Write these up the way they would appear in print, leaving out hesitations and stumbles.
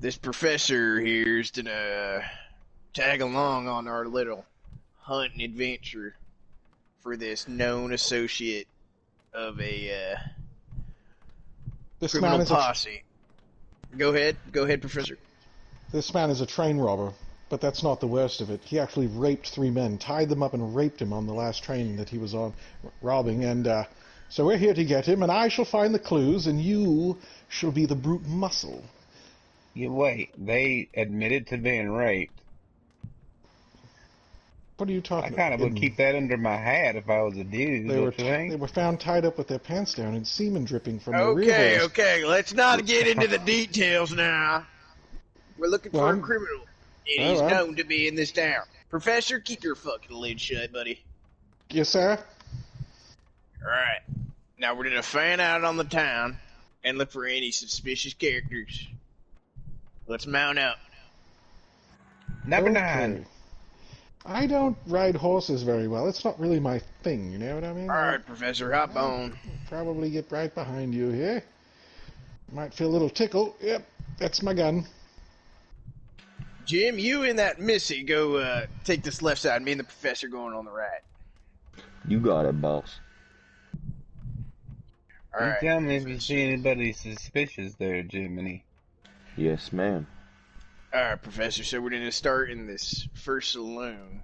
This professor here's gonna tag along on our little hunting adventure for this known associate of a This man criminal is a posse. Go ahead, Professor. this man is a train robber, but that's not the worst of it. He actually raped 3 men, tied them up and raped him on the last train that he was on robbing, and so we're here to get him, and I shall find the clues, and you shall be the brute muscle. You wait, they admitted to being raped. What are you I talking kind of about? would keep that under my hat if I was a dude, They were don't you think? they were found tied up with their pants down and semen dripping from their rear Okay, holes. okay, let's not get into the details now. We're looking for a Well, criminal, and all he's right. known to be in this town. Professor, keep your fucking lid shut, buddy. Yes, sir. Alright. Now we're gonna fan out on the town and look for any suspicious characters. Let's mount up. Number Okay. 9. I don't ride horses very well. It's not really my thing, you know what I mean? Alright, Professor, hop on. Probably get right behind you here. Might feel a little tickle. Yep, that's my gun. Jim, you and that Missy go take this left side. Me and the Professor going on the right. You got it, boss. You Alright. tell me if you see anybody suspicious there, Jiminy. Yes, ma'am. Alright, Professor, so we're gonna start in this first saloon.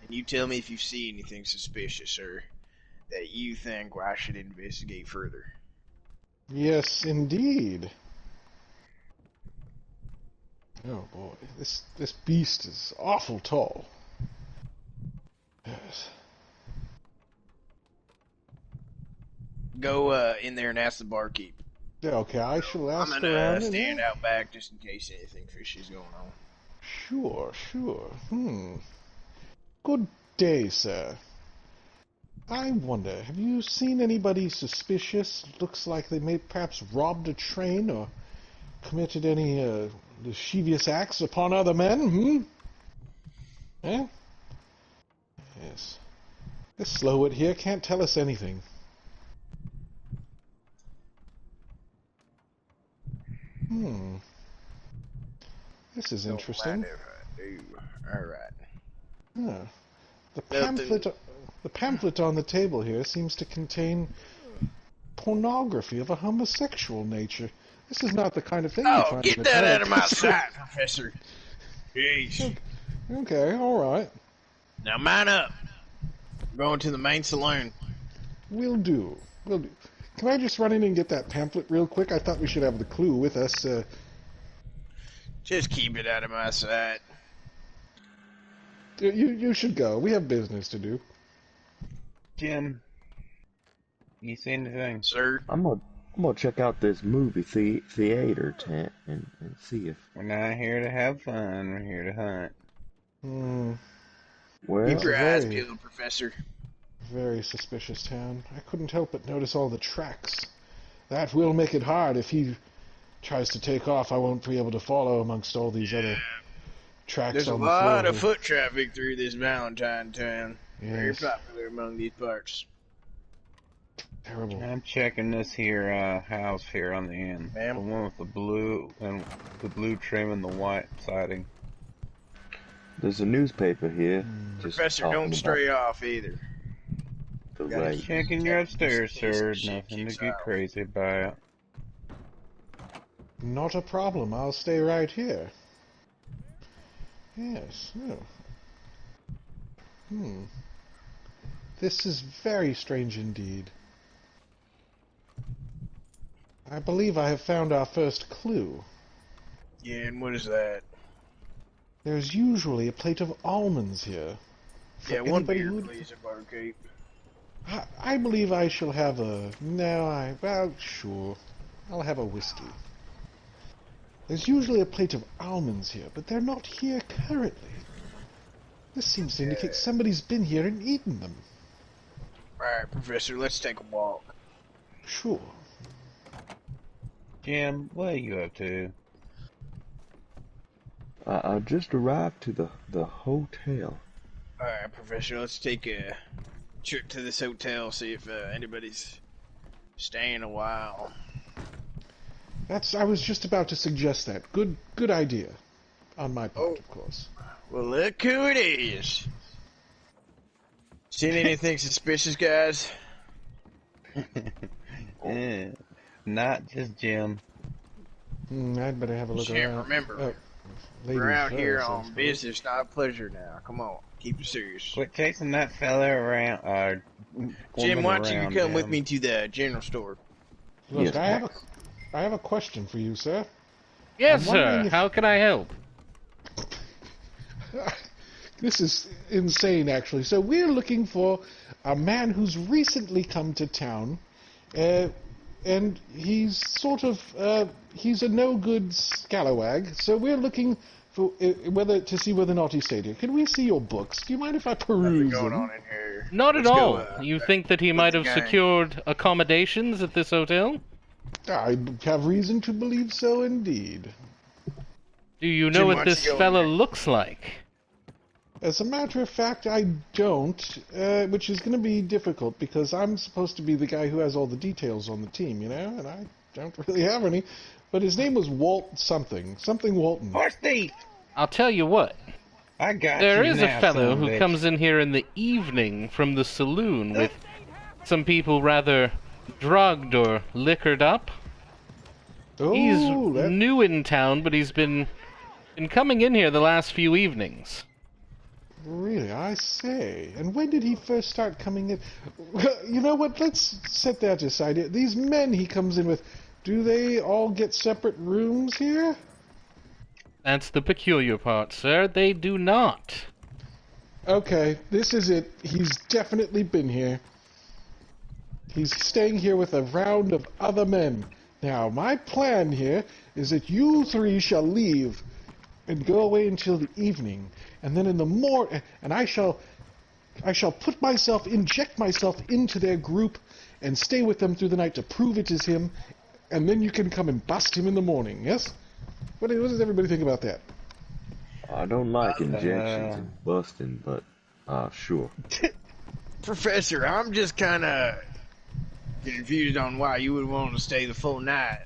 And you tell me if you see anything suspicious, sir, that you think I should investigate further. Yes, indeed. Oh boy, this beast is awful tall. Yes. Go in there and ask the barkeep. Yeah, okay, I shall I'm ask gonna around. stand out back just in case anything fishy is going on. Sure, sure. Good day, sir. I wonder, have you seen anybody suspicious? Looks like they may perhaps robbed a train or committed any lascivious acts upon other men, Eh? Yes. This Slowwood here can't tell us anything. This is interesting. Alright. Huh. The pamphlet on the table here seems to contain pornography of a homosexual nature. This is not the kind of thing you Oh, find get in a that out of my television. sight, Professor. Jeez. Okay, all right. Now mine up. I'm going to the main saloon. Will do. Will do. Can I just run in and get that pamphlet real quick? I thought we should have the clue with us. Just keep it out of my sight. You should go. We have business to do. Jim, you see anything? Sir? I'm gonna check out this movie theater tent and see if. We're not here to have fun, we're here to hunt. Well, Keep your eyes very- peeled, Professor. Very suspicious town. I couldn't help but notice all the tracks. That will make it hard. If he tries to take off, I won't be able to follow amongst all these other tracks There's a on the floor. lot of here. foot traffic through this Valentine town. Very Yes. popular among these parts. Terrible. I'm checking this here house here on the end. Ma'am? The one with the blue and the blue trim and the white siding. there's a newspaper here. Just Professor, talking don't about stray off either. the Gotta rape. Checking your upstairs, sir. Shit Nothing to keeps get out. crazy about. Not a problem. I'll stay right here. Yes. Oh. This is very strange indeed. I believe I have found our first clue. Yeah, and what is that? There's usually a plate of almonds here. For Yeah, one anybody beer, who'd- please, at barkeep. I believe I shall have a... No, well, sure. I'll have a whiskey. There's usually a plate of almonds here, but they're not here currently. This seems to indicate somebody's been here and eaten them. Alright, Professor, let's take a walk. Sure. Jim, what are you up to? I just arrived to the hotel. Alright, Professor, let's take a trip to this hotel, see if anybody's staying a while. I was just about to suggest that. Good idea. On my part, Oh. of course. Well, look who it is. Seen anything suspicious, guys? Not just Jim. I'd better have a look Jim, around. remember, ladies we're out here first, I on suppose. business, not pleasure now. Come on, keep it serious. Quit chasing that fella around. Jim, why don't you around, come with Jim. me to the general store? Look, Yes, I have a question for you, sir. Yes, I'm wondering sir. if- How can I help? This is insane, actually. So we're looking for a man who's recently come to town, and he's sort of he's a no-good scalawag. So we're looking for to see whether or not he stayed here. Can we see your books? Do you mind if I What's peruse going them? on in here? Not at Let's go, all. You think that he might have the gang. secured accommodations at this hotel? I have reason to believe so, indeed. Do you Jim, know why what don't you this go in fella there? looks like? As a matter of fact, I don't, which is going to be difficult because I'm supposed to be the guy who has all the details on the team, you know, and I don't really have any. But his name was Walt something Walton. Horse thief! I'll tell you what. I got There you is a now, fellow son of a who bitch. comes in here in the evening from the saloon with some people rather drugged or liquored up. He's Oh, that, new in town, but he's been coming in here the last few evenings. really, I say. And when did he first start coming in? You know what? Let's set that aside. These men he comes in with, do they all get separate rooms here? That's the peculiar part, sir. They do not. Okay, this is it. He's definitely been here. He's staying here with a round of other men. Now, my plan here is that you three shall leave and go away until the evening, and then in the morning, and I shall inject myself into their group and stay with them through the night to prove it is him, and then you can come and bust him in the morning, yes? What does everybody think about that? I don't like injections and busting, but sure. Professor, I'm just kind of confused on why you would want to stay the full night.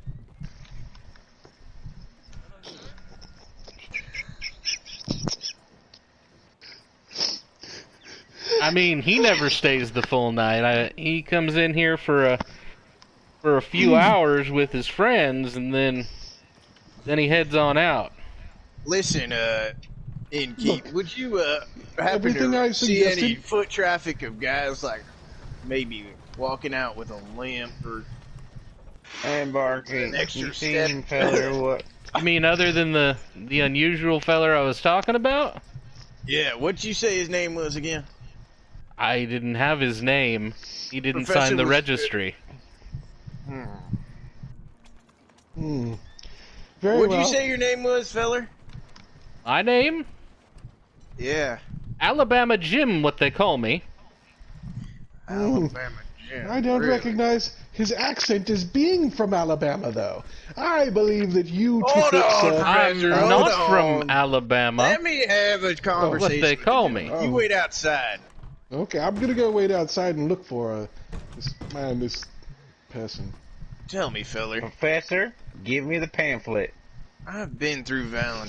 I mean, he never stays the full night. He comes in here for a few hours with his friends, and then he heads on out. Listen, Innkeep, Look, would you happen everything to I see any suggested- foot traffic of guys like maybe walking out with a limp or Hey, Barky, An extra you seen step. fella or what? You mean other than the unusual feller I was talking about? yeah? What'd you say his name was again? I didn't have his name. He didn't Professor sign the was- registry. Very What'd well. you say your name was, feller? My name? Yeah, Alabama Jim, what they call me. Alabama Jim. I don't Really? recognize his accent as being from Alabama, though. I believe that you Hold took it, on, sir. I'm Professor, hold not on. from Alabama. Let me have a conversation. they with call you. me. You wait outside. Okay, I'm gonna go wait outside and look for this person. Tell me, feller. Professor, give me the pamphlet. I've been through Valentine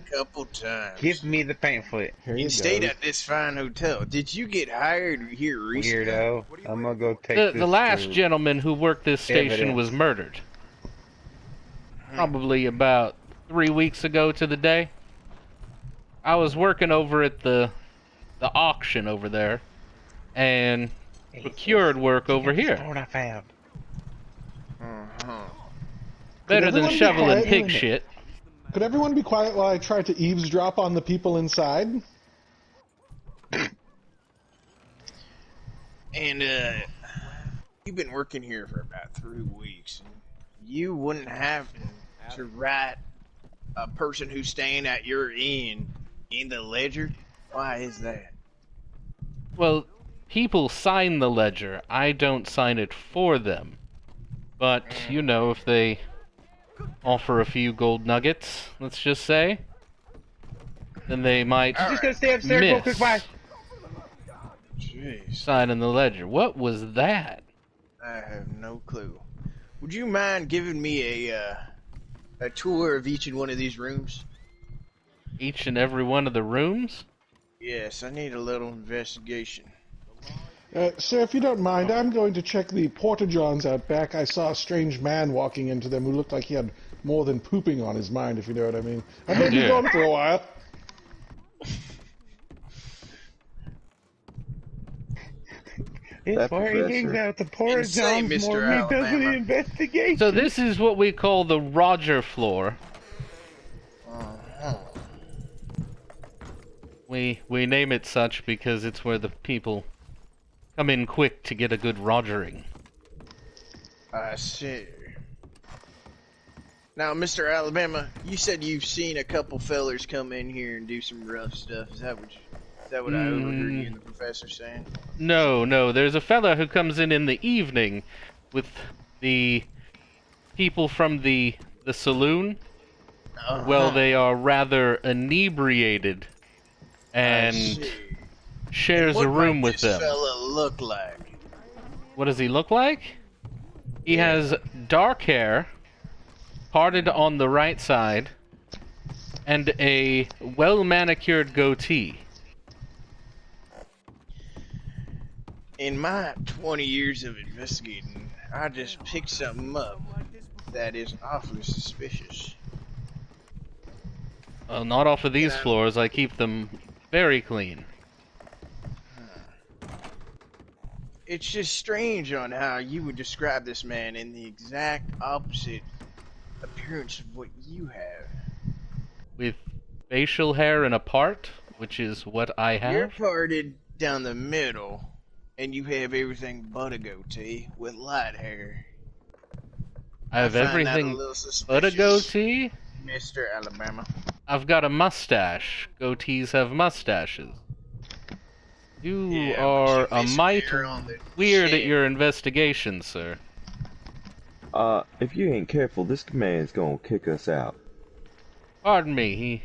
Fine. a couple times. Give me the pamphlet, Here You you stayed go. at this fine hotel. Did you get hired here recently? weirdo. I'm gonna go take The this last to- gentleman who worked this station Evidence. was murdered. Probably about 3 weeks ago to the day. I was working over at the auction over there, and procured work over here. What I found. Uh-huh. Better than everyone be shoveling quiet? pig shit. Could everyone be quiet while I try to eavesdrop on the people inside? And you've been working here for about 3 weeks. You wouldn't have to write a person who's staying at your inn in the ledger? Why is that? Well, people sign the ledger. I don't sign it for them. But, you know, if they offer a few gold nuggets, let's just say, then they might Just gonna stay upstairs real quick, bye. Jeez, sign in the ledger. What was that? I have no clue. Would you mind giving me a tour of each and one of these rooms? Each and every one of the rooms? Yes, I need a little investigation. Sir, if you don't mind, I'm going to check the porta-johns out back. I saw a strange man walking into them who looked like he had more than pooping on his mind, if you know what I mean. I may be Yeah. gone for a while. It's That where he hangs professor. out the porta Insane, johns Mr. more than he does the Alabama. investigation. So this is what we call the Roger floor. We name it such because it's where the people come in quick to get a good rogering. I see. Now, Mr. Alabama, you said you've seen a couple fellers come in here and do some rough stuff. Is that what I overheard you and the professor saying? No, there's a fella who comes in the evening with the people from the saloon. Well, they are rather inebriated I and see. shares What a room might with this them. fella look like? What does he look like? He has dark hair, parted on the right side, and a well-manicured goatee. In my 20 years of investigating, I just picked something up that is awfully suspicious. Well, not off of these Yeah. floors. I keep them very clean. It's just strange on how you would describe this man in the exact opposite appearance of what you have. With facial hair and a part, which is what I You're have. parted down the middle, and you have everything but a goatee with light hair. I have find that a everything little but a suspicious, goatee. Mr. Alabama. I've got a mustache. Goatees have mustaches. You Yeah, but are you a miss mite hair on the weird at chin. your investigation, sir. If you ain't careful, this man's gonna kick us out. Pardon me,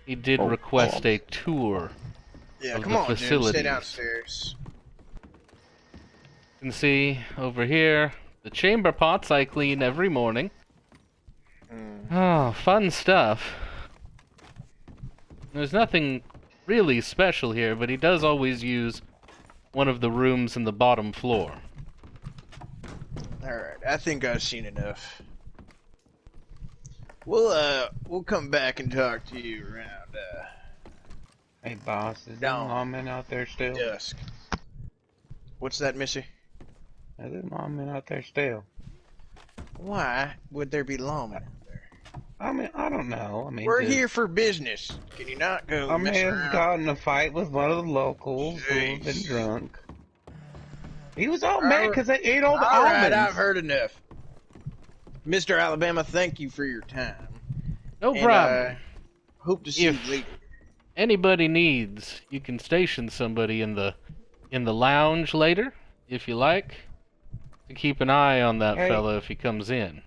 he did Oh, request oh. a tour. Yeah, of come the on, Jim. Stay facilities. downstairs. You can see over here, the chamber pots I clean every morning. Oh, fun stuff. There's nothing really special here, but he does always use one of the rooms in the bottom floor. Alright, I think I've seen enough. We'll come back and talk to you around, Hey, boss, is No. that lawman out there still? dusk. What's that, Missy? Is that lawman out there still? Why would there be lawmen out there? I mean, I don't know. I mean, We're just- here for business. Can you not go I mess may have around? gotten in a fight with one of the locals who've been Jeez. drunk. He was all mad Alright. because they ate all the Alright, almonds. I've heard enough. Mr. Alabama, thank you for your time. No And, problem. Hope to see If- you later. Anybody needs, you can station somebody in the lounge later, if you like, to keep an eye on that Hey. fella if he comes in.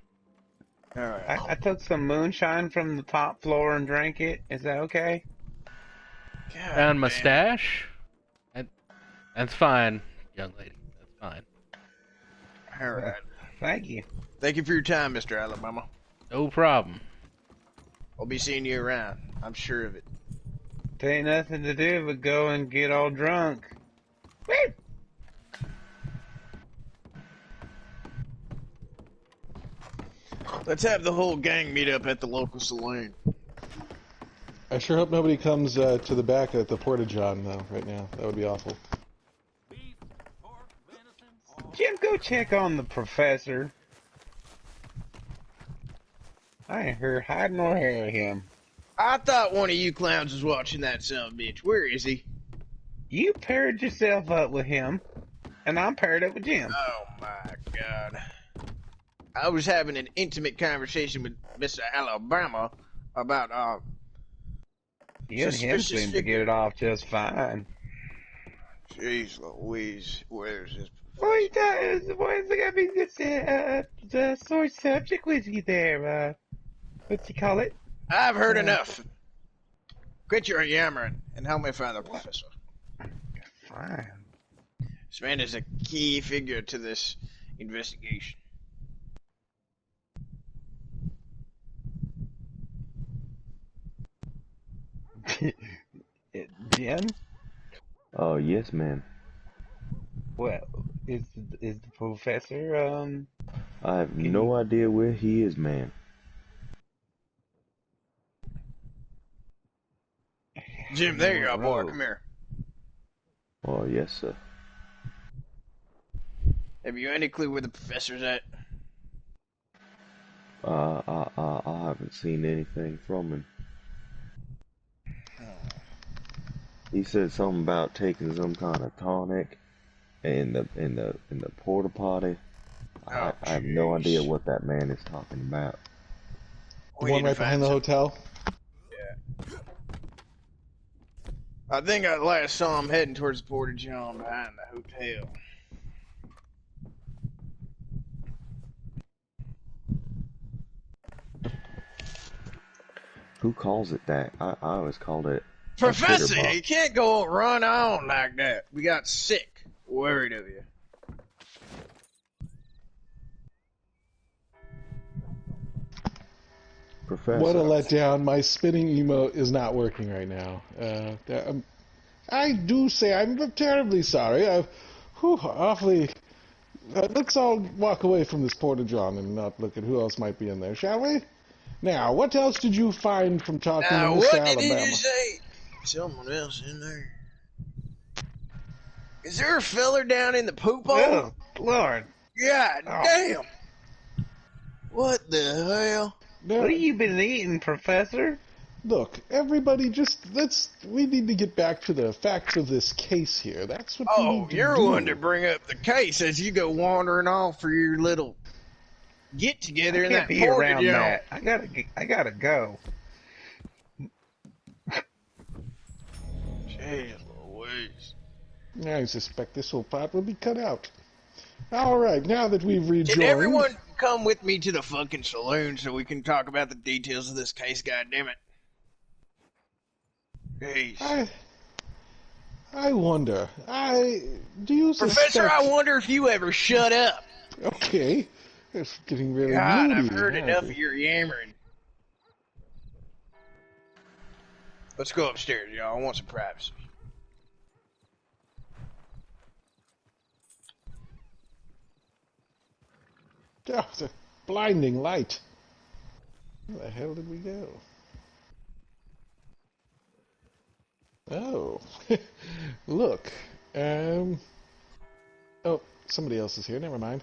Alright. I took some moonshine from the top floor and drank it. Is that okay? God, Found my man. stash? That's fine, young lady. That's fine. Alright. Thank you. Thank you for your time, Mr. Alabama. No problem. I'll be seeing you around. I'm sure of it. There ain't nothing to do but go and get all drunk. Woo! Let's have the whole gang meet up at the local saloon. I sure hope nobody comes to the back at the porta-john, though, right now. That would be awful. Jim, go check on the professor. I ain't heard hide nor hair of him. I thought one of you clowns was watching that son of a bitch. Where is he? You paired yourself up with him, and I'm paired up with Jim. Oh my god. I was having an intimate conversation with Mr. Alabama about, You and him suspicious seem to figure. get it off just fine. Jeez Louise, where's this? Why is it gonna be this the sore subject with you there? What's you call it? I've heard enough. Quit your yammering and help me find the professor. Fine. This man is a key figure to this investigation. Jim? Oh, yes, ma'am. Well, is the professor, I have can no you... idea where he is, ma'am. Jim, there you are, boy. Come here. Oh, yes, sir. Have you any clue where the professor's at? I haven't seen anything from him. He said something about taking some kind of tonic in the porta potty. I have no idea what that man is talking about. The one right behind the hotel? Yeah. I think I last saw him heading towards the Porta John behind the hotel. Who calls it that? I always called it Professor, a you can't go run on like that. We got sick. Worried of you. Professor. What a letdown. My spinning emote is not working right now. I do say I'm terribly sorry. Awfully... let's all walk away from this Porta John and not look at who else might be in there, shall we? Now, what else did you find from talking to Mr. What Alabama? did you say? Someone else in there. Is there a feller down in the poop hole? Oh, Lord. God damn. What the hell? Now, What have you been eating, Professor? look, everybody, we need to get back to the facts of this case here. That's what we Oh, need to you're do. one to bring up the case as you go wandering off for your little get together I in can't that be Porta around John. that. I gotta go. Jeez Louise. I suspect this whole part will be cut out. All right, now that we've rejoined... Did everyone come with me to the fucking saloon so we can talk about the details of this case, goddammit? Jeez. I wonder. Do you suspect... Professor, I wonder if you ever shut up. Okay. It's getting really God, moody. I've heard enough hasn't of your yammering. Let's go upstairs, y'all. I want some privacy. it? Oh, it's a blinding light. Where the hell did we go? Oh. Look. Oh, somebody else is here. Never mind.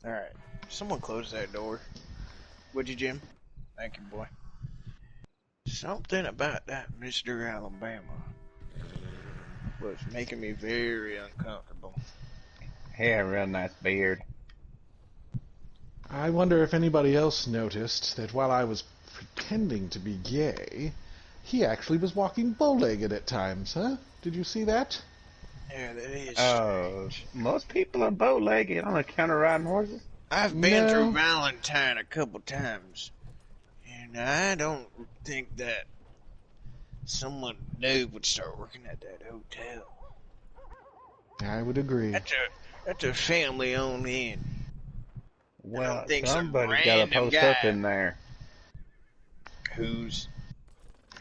Alright. Someone close that door. Would you, Jim? Thank you, boy. Something about that Mr. Alabama was making me very uncomfortable. He had a real nice beard. I wonder if anybody else noticed that while I was pretending to be gay, he actually was walking bow-legged at times, huh? Did you see that? Yeah, that is Oh, strange. most people are bow-legged on account of riding horses. I've been No. through Valentine a couple times, and I don't think that someone new would start working at that hotel. I would agree. That's a family-owned inn. Well, think some somebody's got to random post up guy- in there. Who's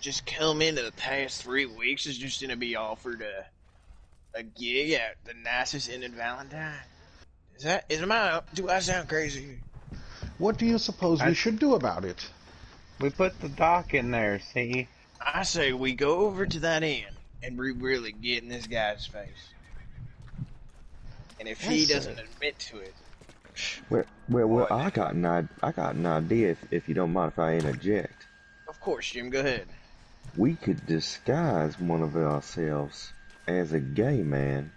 just come into the past 3 weeks is just gonna be offered a gig at the nicest inn in Valentine. Do I sound crazy? What do you suppose we should do about it? We put the dock in there, see? I say we go over to that inn and we really get in this guy's face. And if he I see. doesn't admit to it, Well, I got an idea if you don't mind if I interject. of course, Jim, go ahead. We could disguise one of ourselves as a gay man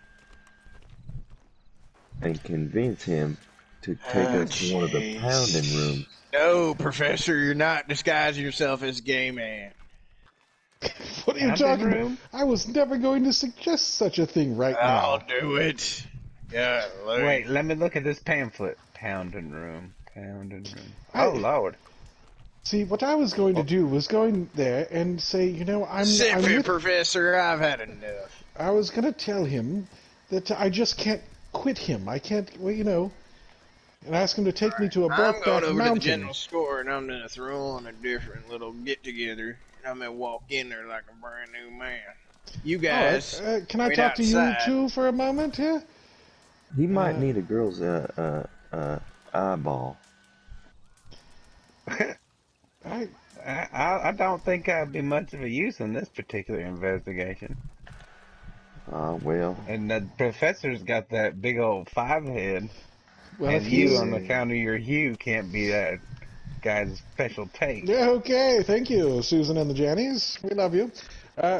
and convince him to take Oh, us to one of the jeez. pounding rooms. No, Professor, you're not disguising yourself as a gay man. What are you Pounding talking room? about? I was never going to suggest such a thing right I'll now. do it. Yeah, Wait, let me look at this pamphlet. Pounding room. I- Oh, Lord. See, what I was going to do was going there and say, I'm Sit with- here, Professor. I've had enough. I was going to tell him that I just can't quit him. I can't, and ask him to take me to a I'm going Brokeback over to the Mountain. general store and I'm gonna throw on a different little get together. And I'm gonna walk in there like a brand new man. You guys, All right, can I wait talk to outside. you two for a moment here? He might need a girl's eyeball. I don't think I'd be much of a use in this particular investigation. Well, And the professor's got that big old 5 head. Well, And if you, he's... on account of your hue, can't be that guy's special take. Yeah, okay, thank you, Susan and the Jannies. We love you.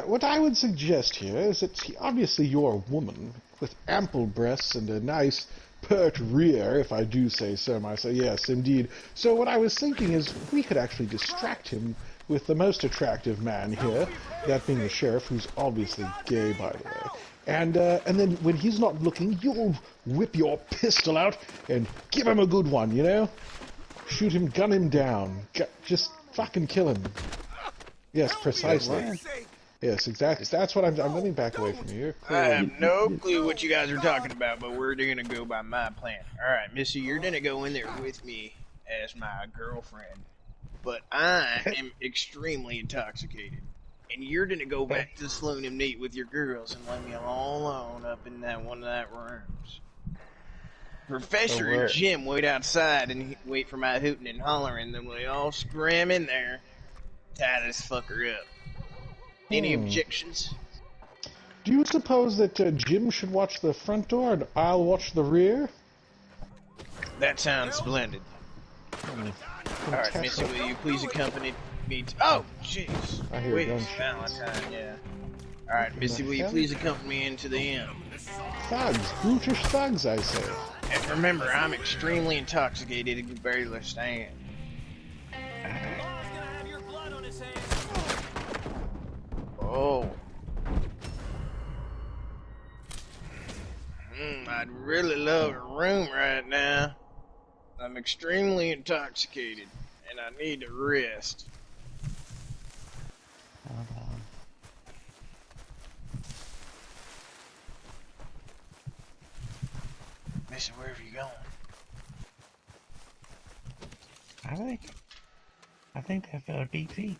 What I would suggest here is that obviously you're a woman with ample breasts and a nice pert rear, if I do say so myself. Yes, indeed. So what I was thinking is we could actually distract him with the most attractive man here, that being the sheriff, who's obviously gay, by the way. And then when he's not looking, you'll whip your pistol out and give him a good one, you know? Shoot him, gun him down. Just fucking kill him. Yes, precisely. Yes, exactly. That's what I'm letting back away from you. I have no clue what you guys are talking about, but we're gonna go by my plan. Alright, Missy, you're gonna go in there with me as my girlfriend. But I am extremely intoxicated. And you're gonna go back to the saloon and meet with your girls and let me all alone up in that one of that rooms. Professor and Jim wait outside and wait for my hooting and hollering, then we all scram in there, tie this fucker up. Any objections? Do you suppose that Jim should watch the front door and I'll watch the rear? That sounds splendid. Alright, Missy, will you please accompany me to... Oh, jeez. I hear Wait, gunshots. Valentine, yeah. Alright, Missy, will you please accompany me into the inn? Thugs, brutish thugs, I say. And remember, I'm extremely intoxicated and can barely stand. Oh. I'd really love a room right now. I'm extremely intoxicated, and I need to rest. Hold on. Missy, where are you going? I think that fella beat feet.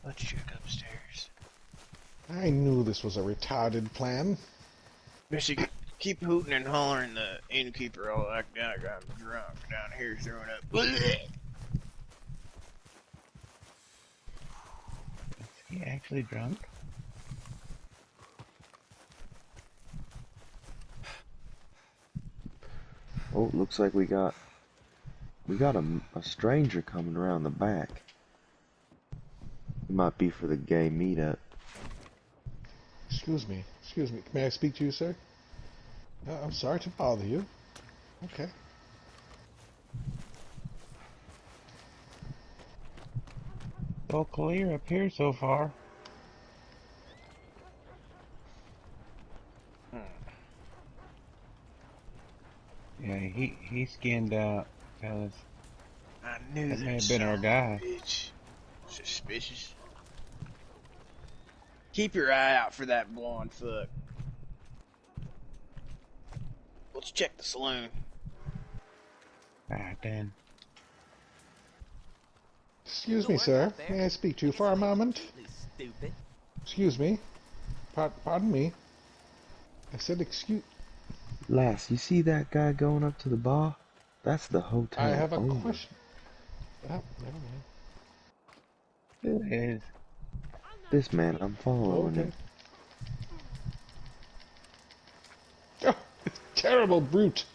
Let's check upstairs. I knew this was a retarded plan. Missy, keep hooting and hollering the innkeeper all like that. I'm drunk down here throwing up. Is he actually drunk? oh, looks like we got a stranger coming around the back. It might be for the gay meetup. Excuse me. May I speak to you, sir? I'm sorry to bother you. Okay. All clear up here so far. Yeah, he skinned out, fellas. I knew That may have son been our of a guy. bitch. Suspicious. Keep your eye out for that blonde fuck. Let's check the saloon. Alright then. Excuse me, sir. May I speak to you for a moment? Excuse me. Pardon me. I said excuse... Lass, you see that guy going up to the bar? That's the hotel. I have a owner. question. Oh, never mind. Who is? This man, I'm following Okay. him. Oh, terrible brute.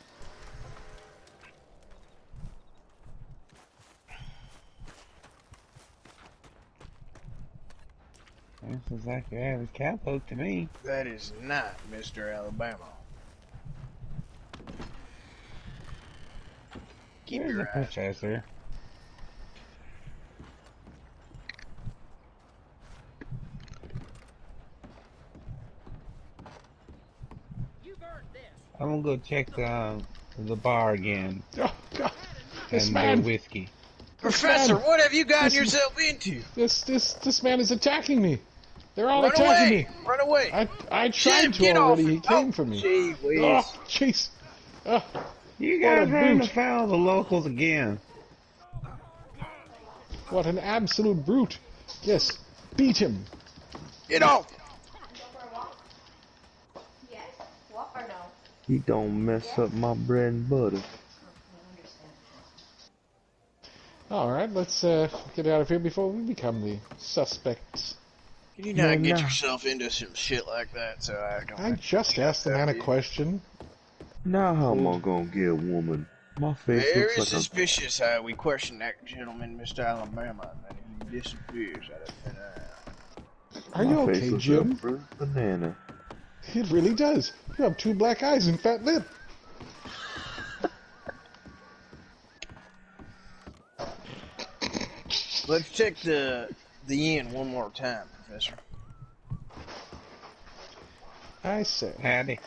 This is like your average cowpoke to me. That is not Mr. Alabama. Keep Where's the your eye. professor? I'm gonna go check the bar again Oh, God. This and man, the whiskey. Professor, man- what have you gotten this- yourself into? this man is attacking me. They're all Run attacking away! me. Run away! I Jim, tried to get off already. me. He came Oh, for me. gee whiz. Oh, jeez. Oh, You What a guys running boot. afoul of the locals again. What an absolute brute. Yes, beat him. Get off! Yes. What or no? He don't mess up my bread and butter. Alright, let's get out of here before we become the suspects. Can you No, not get no. yourself into some shit like that so I don't I have to just asked the man a question. Now how am I gonna get a woman? My face Very looks like suspicious how we questioned that gentleman, Mr. Alabama, and then he disappears out of thin air. Are my you face okay, looks Jim? like a fruit banana. It really does. You have 2 black eyes and fat lip. Let's check the inn one more time, Professor. I say. Howdy.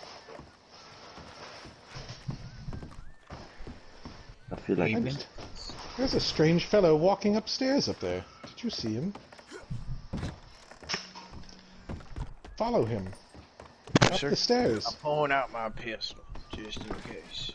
I feel like Evening. There's a strange fellow walking upstairs up there. Did you see him? Follow him. Up Sir, the stairs. I'm pulling out my pistol, just in case.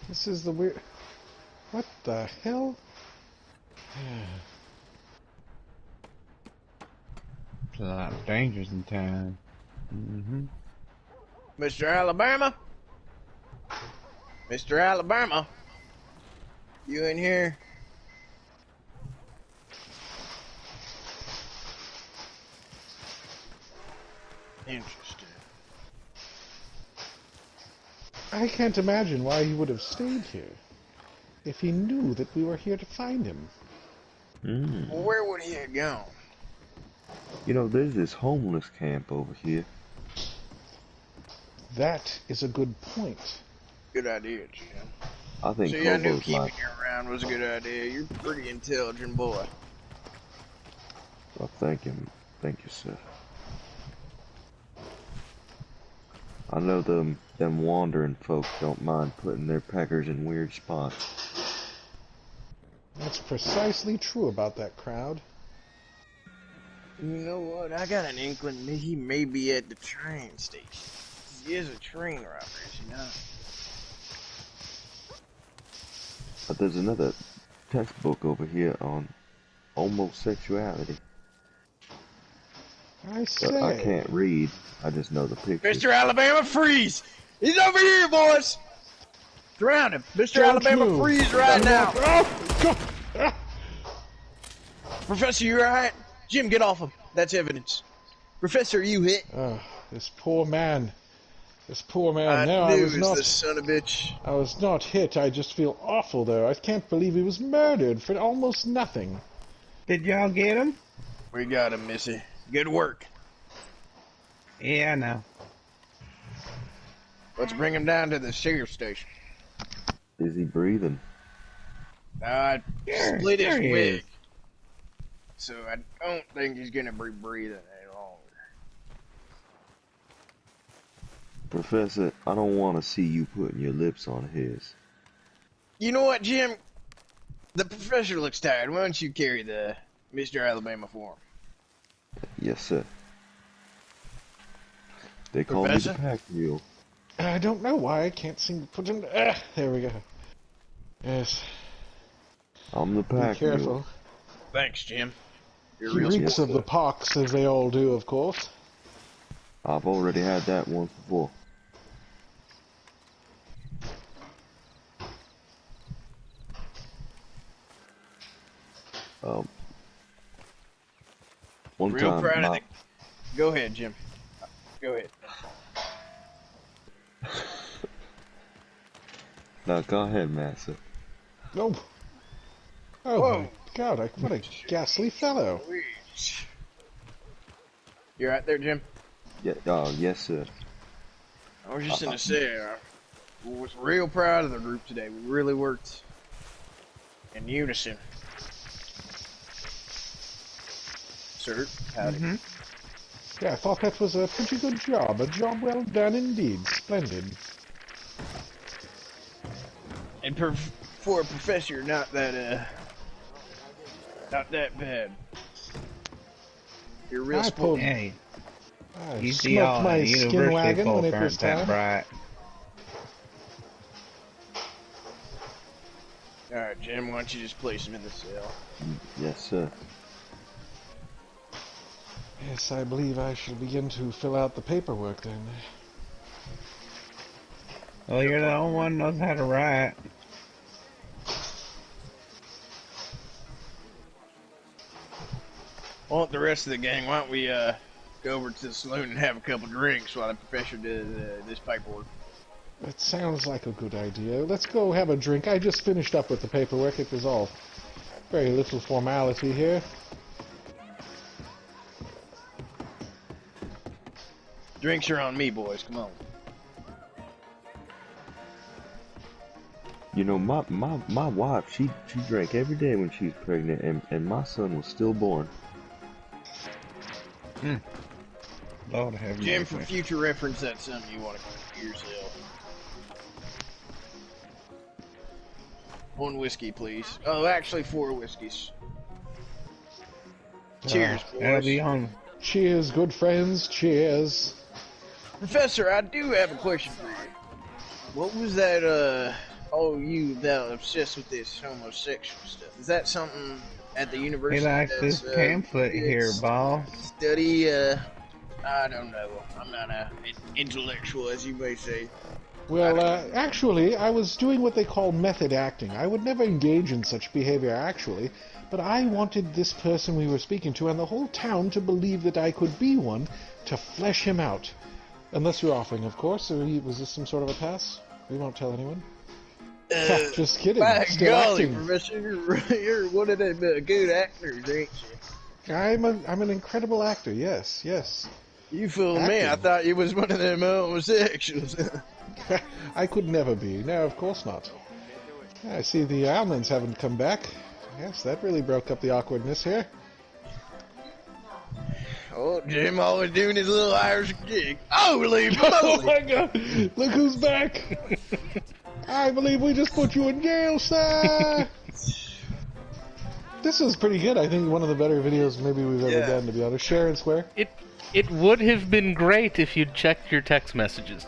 This is the weird... What the hell? There's a lot of dangers in town. Mr. Alabama? Mr. Alabama? You in here? Interesting. I can't imagine why he would have stayed here. If he knew that we were here to find him. Well, where would he have gone? You know, there's this homeless camp over here. That is a good point. Good idea, Jim. I think See, I knew Kobo's keeping like, you around was a good idea. You're a pretty intelligent boy. well, thank you, sir. I know them wandering folks don't mind putting their peckers in weird spots. That's precisely true about that crowd. You know what? I got an inkling that he may be at the train station. He is a train robber, you know. But there's another textbook over here on homosexuality. I say. But I can't read. I just know the pictures. Mr. Alabama, freeze! He's over here, boys! Surround him. Mr. Don't Alabama, move. freeze right now! Oh, God. Ah. Professor, you alright? Jim, get off him. That's evidence. Professor, you hit? This poor man. This poor man. I No, knew I it was was not. the son of a bitch. I was not hit. I just feel awful, though. I can't believe he was murdered for almost nothing. Did y'all get him? We got him, Missy. Good work. Yeah, I know. Let's bring him down to the sheriff station. Is he breathing? I Sure, split his sure he wig. is. So I don't think he's gonna be breathing any longer. Professor, I don't want to see you putting your lips on his. You know what, Jim? The professor looks tired. Why don't you carry the Mr. Alabama for him? Yes, sir. They call me Professor? the pack mule. I don't know why I can't seem to put him. There we go. Yes. I'm the Be pack mule. careful. Thanks, Jim. You're He real reeks sport. of the pox, as they all do, of course. I've already had that once before. One Real time, proud of my, the... Go ahead, Jim. Go ahead. no, go ahead, Massa. Oh. Oh, Whoa. my God. What a ghastly fellow. You right there, Jim? Yeah, yes, sir. I was just gonna say, I was real proud of the group today. We really worked in unison. Sir, howdy. Yeah, I thought that was a pretty good job. A job well done indeed. Splendid. And for a professor, not that bad. You're real I sport. pulled- Hey, I you see all smoked my the skin university wagon when folk it was aren't that time. bright. Alright, Jim, why don't you just place him in the cell? Yes, sir. Yes, I believe I shall begin to fill out the paperwork then. Well, you're the only one who knows how to write. Well, the rest of the gang, why don't we go over to the saloon and have a couple drinks while the professor does this paperwork? That sounds like a good idea. Let's go have a drink. I just finished up with the paperwork. It was all very little formality here. Drinks are on me, boys. Come on. You know, my wife, she drank every day when she was pregnant, and my son was stillborn. Lord have Jim, mercy. for future reference, that's something you want to keep to yourself. One whiskey, please. Oh, actually, 4 whiskeys. Cheers, That'll boys. be on. Cheers, good friends. Cheers. Professor, I do have a question for you. What was that, oh, you that obsessed with this homosexual stuff? Is that something at the He university? likes this that's, pamphlet here, it's boss. Study, I don't know. I'm not an intellectual, as you may say. Well, actually, I was doing what they call method acting. I would never engage in such behavior, actually, but I wanted this person we were speaking to and the whole town to believe that I could be one to flesh him out. Unless you're offering, of course. Or was this some sort of a pass? We won't tell anyone. Just kidding. By Still golly, acting. Professor, you're one of them good actors, ain't you? I'm an incredible actor. Yes, yes. You fooled me. I Acting. thought you was one of them homosexuals. I could never be. No, of course not. I see the Almonds haven't come back. Yes, that really broke up the awkwardness here. Oh, Jim always doing his little Irish gig. Holy Oh moly! my god! Look who's back! I believe we just put you in jail, sir! This is pretty good. I think one of the better videos maybe we've ever Yeah. done, to be honest. Share and square. It would have been great if you'd checked your text messages.